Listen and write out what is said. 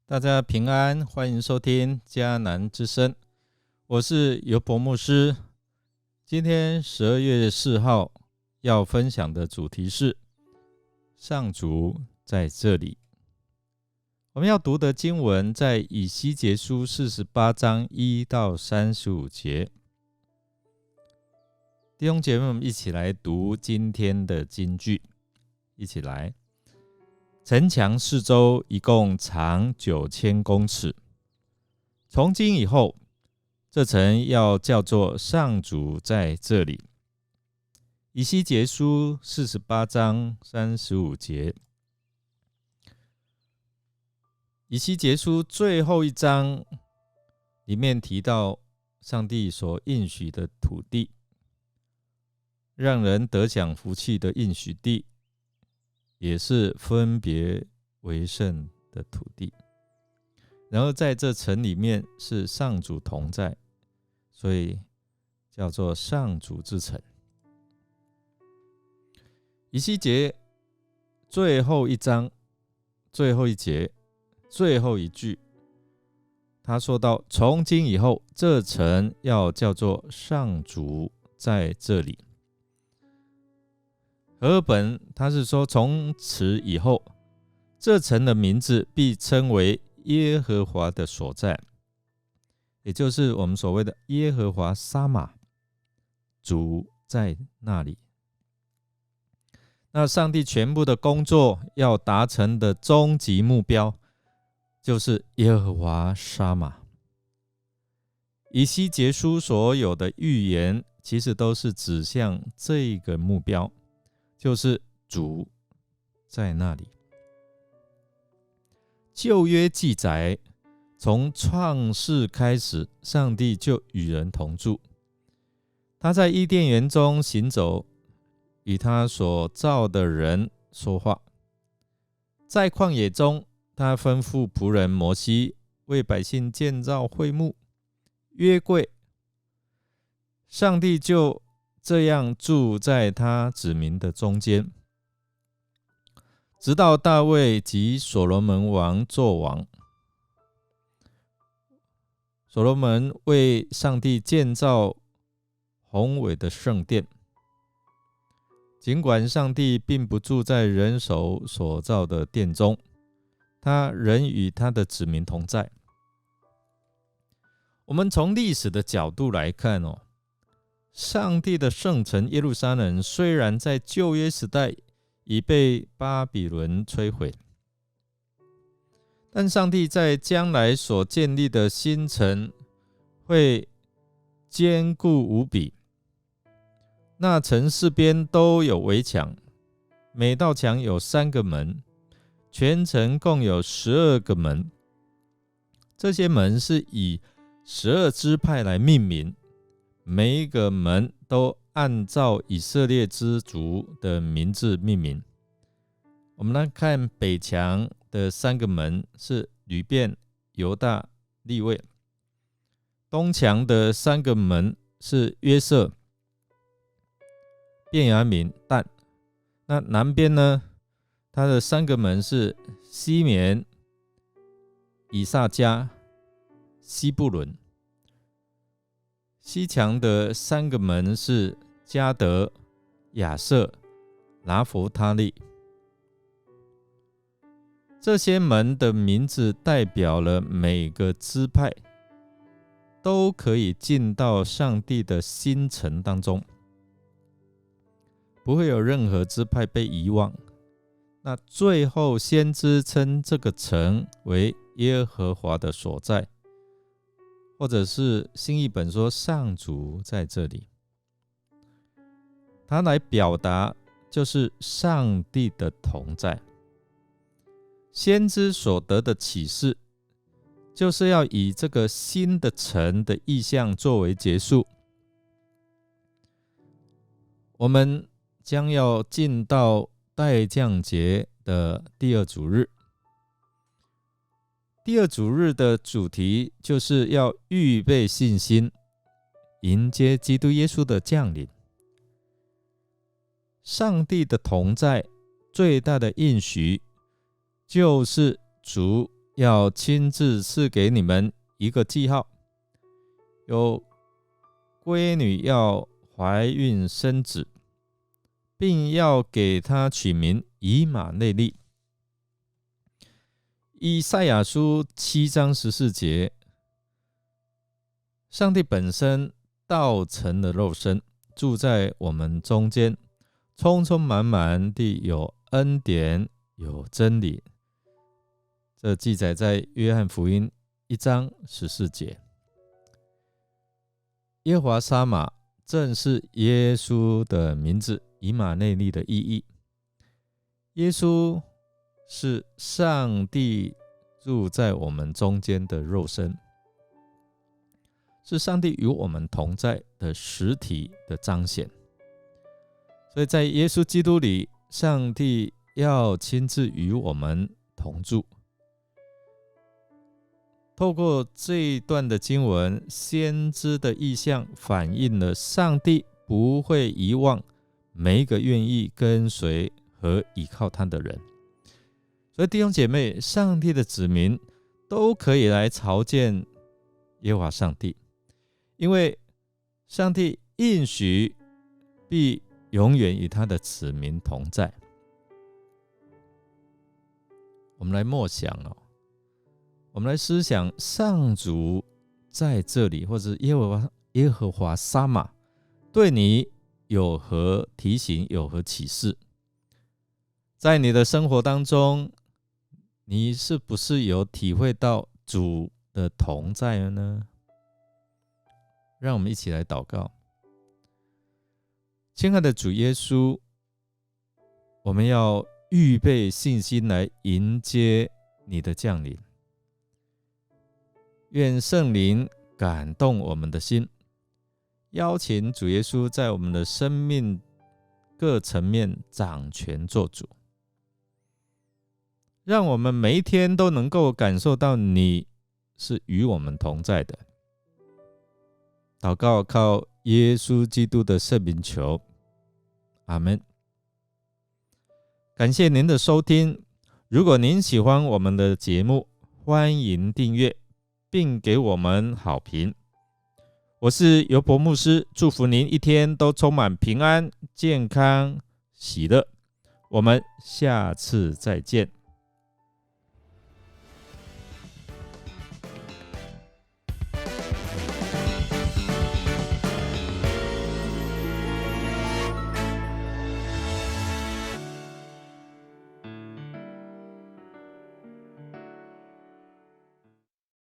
大家平安，欢迎收听迦南之声，我是尤伯牧师。今天12月4号要分享的主题是上主在这里。我们要读的经文在以西结书48章1到35节。弟兄姐妹们，一起来读今天的金句，一起来。城墙四周一共长9000公尺。从今以后，这城要叫做上主在这里。以西结书48章35节。以西结书最后一章里面提到上帝所应许的土地，让人得享福气的应许地，也是分别为圣的土地。然后在这城里面是上主同在，所以叫做上主之城。以西结最后一章最后一节最后一句，他说到从今以后，这城要叫做上主在这里。和本他是说从此以后，这城的名字必称为耶和华的所在，也就是我们所谓的耶和华沙玛，主在那里。那上帝全部的工作要达成的终极目标，就是耶和华沙玛。以西结书所有的预言，其实都是指向这个目标，就是主在那里。旧约记载，从创世开始，上帝就与人同住。他在伊甸园中行走，与他所造的人说话。在旷野中，他吩咐仆人摩西为百姓建造会幕、约柜。上帝就这样住在他子民的中间，直到大卫及所罗门王作王。所罗门为上帝建造宏伟的圣殿，尽管上帝并不住在人手所造的殿中，他仍与他的子民同在。我们从历史的角度来看，上帝的圣城耶路撒冷虽然在旧约时代已被巴比伦摧毁，但上帝在将来所建立的新城会坚固无比。那城四边都有围墙，每道墙有3个门，全城共有12个门。这些门是以12支派来命名，每一个门都按照以色列之族的名字命名。我们来看北墙的3个门是吕便、犹大、利未。东墙的3个门是约瑟、便雅悯、但。那南边呢，它的3个门是西缅、以萨迦、西布伦。西墙的3个门是迦得、亚设、拿弗他利。这些门的名字代表了每个支派都可以进到上帝的新城当中，不会有任何支派被遗忘。那最后先知称这个城为耶和华的所在，或者是新译本说上主在这里。它来表达就是上帝的同在。先知所得的启示，就是要以这个新的城的意象作为结束。我们将要进到代降节的第2主日。第2主日的主题就是要预备信心，迎接基督耶稣的降临。上帝的同在最大的应许，就是主要亲自赐给你们一个记号，有闺女要怀孕生子，并要给她取名以马内利。以赛亚书7章14节，上帝本身道成了肉身，住在我们中间，充充满满地有恩典，有真理。这记载在约翰福音1章14节。耶和华沙玛正是耶稣的名字，以马内利的意义。耶稣是上帝住在我们中间的肉身，是上帝与我们同在的实体的彰显。所以在耶稣基督里，上帝要亲自与我们同住。透过这一段的经文，先知的意象反映了上帝不会遗忘每一个愿意跟随和依靠他的人。所以弟兄姐妹，上帝的子民都可以来朝见耶和华上帝，因为上帝应许必永远与他的子民同在。我们来默想我们来思想上主在这里，或者耶和华沙玛对你有何提醒，有何启示？在你的生活当中，你是不是有体会到主的同在了呢？让我们一起来祷告。亲爱的主耶稣，我们要预备信心来迎接你的降临。愿圣灵感动我们的心，邀请主耶稣在我们的生命各层面掌权做主，让我们每一天都能够感受到你是与我们同在的。祷告靠耶稣基督的圣名求，阿们。感谢您的收听，如果您喜欢我们的节目，欢迎订阅并给我们好评。我是尤伯牧师，祝福您一天都充满平安、健康、喜乐。我们下次再见。